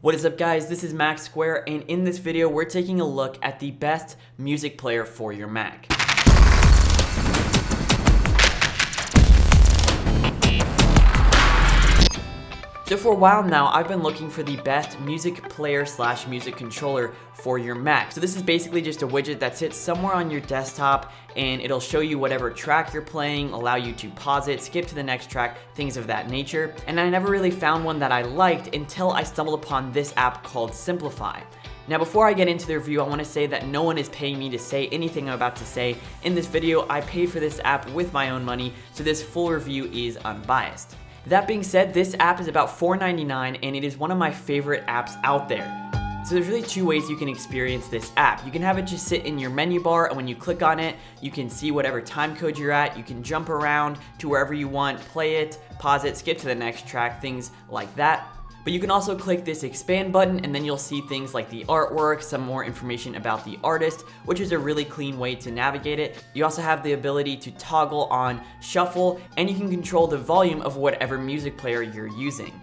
What is up, guys? This is Mac Square, and in this video we're taking a look at the best music player for your Mac. So for a while now, I've been looking for the best music player / music controller for your Mac. So this is basically just a widget that sits somewhere on your desktop and it'll show you whatever track you're playing, allow you to pause it, skip to the next track, things of that nature. And I never really found one that I liked until I stumbled upon this app called Simplify. Now before I get into the review, I want to say that no one is paying me to say anything I'm about to say. In this video, I paid for this app with my own money, so this full review is unbiased. That being said, this app is about $4.99 and it is one of my favorite apps out there. So there's really two ways you can experience this app. You can have it just sit in your menu bar, and when you click on it, you can see whatever time code you're at. You can jump around to wherever you want, play it, pause it, skip to the next track, things like that. But you can also click this expand button and then you'll see things like the artwork, some more information about the artist, which is a really clean way to navigate it. You also have the ability to toggle on shuffle, and you can control the volume of whatever music player you're using.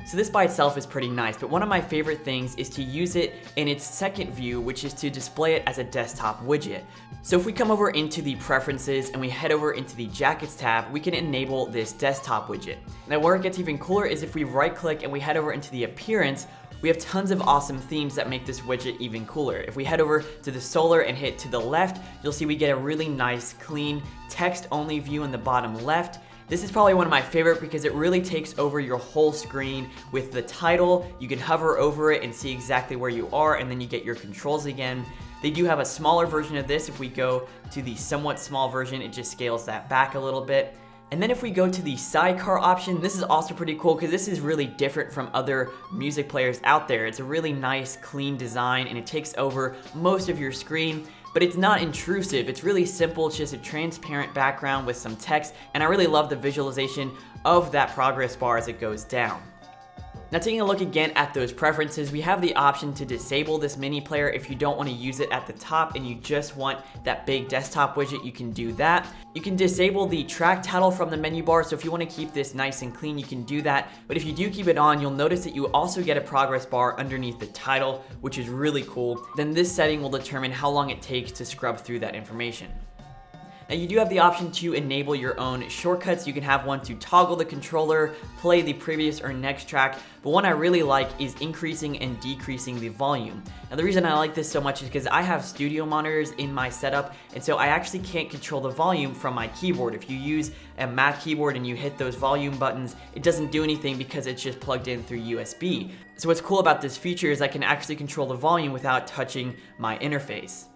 So this by itself is pretty nice, but one of my favorite things is to use it in its second view, which is to display it as a desktop widget. So if we come over into the preferences and we head over into the jackets tab, we can enable this desktop widget. Now where it gets even cooler is if we right click and we head over into the appearance, we have tons of awesome themes that make this widget even cooler. If we head over to the solar and hit to the left, you'll see we get a really nice, clean, text-only view in the bottom left. This is probably one of my favorite because it really takes over your whole screen with the title. You can hover over it and see exactly where you are, and then you get your controls again. They do have a smaller version of this. If we go to the somewhat small version, it just scales that back a little bit. And then if we go to the sidecar option, this is also pretty cool because this is really different from other music players out there. It's a really nice, clean design and it takes over most of your screen, but it's not intrusive. It's really simple. It's just a transparent background with some text, and I really love the visualization of that progress bar as it goes down. Now taking a look again at those preferences, we have the option to disable this mini player if you don't want to use it at the top and you just want that big desktop widget. You can do that. You can disable the track title from the menu bar, so if you want to keep this nice and clean, you can do that. But if you do keep it on, you'll notice that you also get a progress bar underneath the title, which is really cool. Then this setting will determine how long it takes to scrub through that information. Now you do have the option to enable your own shortcuts. You can have one to toggle the controller, play the previous or next track, but one I really like is increasing and decreasing the volume. Now the reason I like this so much is because I have studio monitors in my setup, and so I actually can't control the volume from my keyboard. If you use a Mac keyboard and you hit those volume buttons, it doesn't do anything because it's just plugged in through USB. So what's cool about this feature is I can actually control the volume without touching my interface.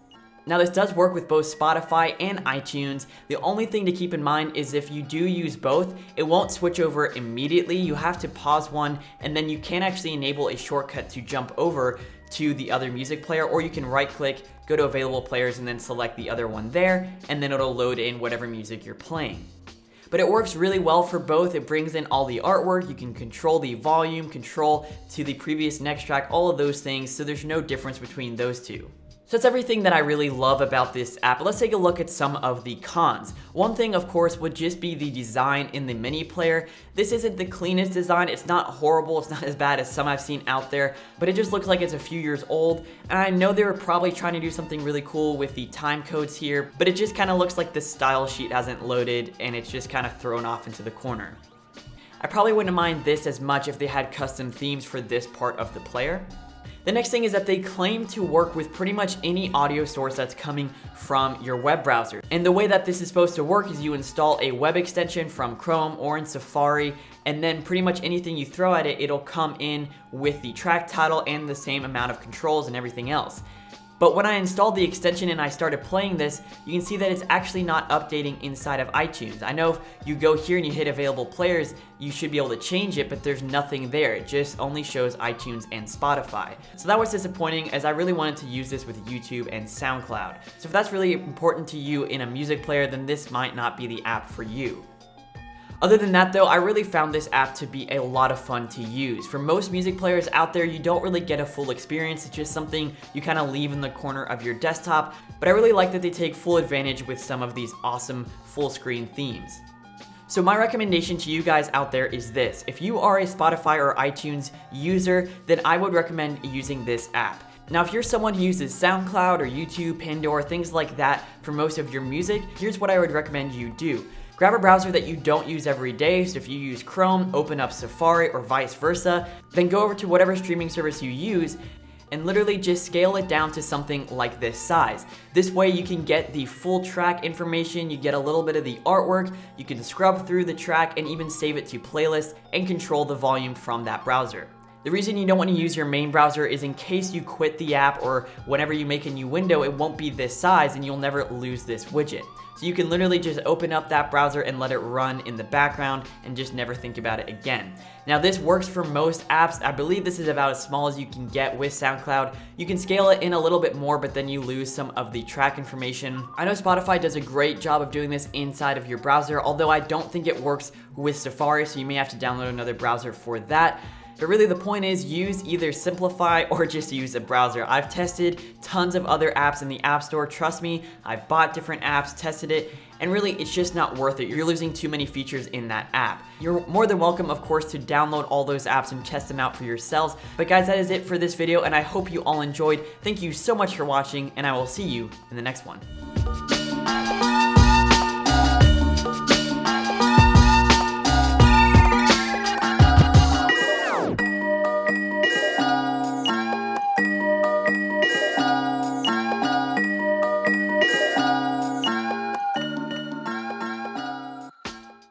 Now this does work with both Spotify and iTunes. The only thing to keep in mind is if you do use both, it won't switch over immediately. You have to pause one, and then you can actually enable a shortcut to jump over to the other music player, or you can right click, go to available players, and then select the other one there, and then it'll load in whatever music you're playing. But it works really well for both. It brings in all the artwork, you can control the volume, control to the previous next track, all of those things, so there's no difference between those two. So that's everything that I really love about this app. Let's take a look at some of the cons. One thing, of course, would just be the design in the mini player. This isn't the cleanest design. It's not horrible. It's not as bad as some I've seen out there, but it just looks like it's a few years old. And I know they were probably trying to do something really cool with the time codes here, but it just kind of looks like the style sheet hasn't loaded and it's just kind of thrown off into the corner. I probably wouldn't mind this as much if they had custom themes for this part of the player. The next thing is that they claim to work with pretty much any audio source that's coming from your web browser. And the way that this is supposed to work is you install a web extension from Chrome or in Safari, and then pretty much anything you throw at it, it'll come in with the track title and the same amount of controls and everything else. But when I installed the extension and I started playing this, you can see that it's actually not updating inside of iTunes. I know if you go here and you hit available players, you should be able to change it, but there's nothing there. It just only shows iTunes and Spotify. So that was disappointing, as I really wanted to use this with YouTube and SoundCloud. So if that's really important to you in a music player, then this might not be the app for you. Other than that though, I really found this app to be a lot of fun to use. For most music players out there, you don't really get a full experience. It's just something you kind of leave in the corner of your desktop, but I really like that they take full advantage with some of these awesome full screen themes. So my recommendation to you guys out there is this. If you are a Spotify or iTunes user, then I would recommend using this app. Now, if you're someone who uses SoundCloud or YouTube, Pandora, things like that for most of your music, here's what I would recommend you do. Grab a browser that you don't use every day, so if you use Chrome, open up Safari or vice versa, then go over to whatever streaming service you use and literally just scale it down to something like this size. This way you can get the full track information, you get a little bit of the artwork, you can scrub through the track and even save it to playlists and control the volume from that browser. The reason you don't want to use your main browser is in case you quit the app or whenever you make a new window, it won't be this size and you'll never lose this widget. So you can literally just open up that browser and let it run in the background and just never think about it again. Now this works for most apps. I believe this is about as small as you can get with SoundCloud. You can scale it in a little bit more, but then you lose some of the track information. I know Spotify does a great job of doing this inside of your browser, although I don't think it works with Safari, so you may have to download another browser for that. But really the point is use either Simplify or just use a browser. I've tested tons of other apps in the App Store. Trust me, I've bought different apps, tested it, and really it's just not worth it. You're losing too many features in that app. You're more than welcome, of course, to download all those apps and test them out for yourselves. But guys, that is it for this video, and I hope you all enjoyed. Thank you so much for watching, and I will see you in the next one.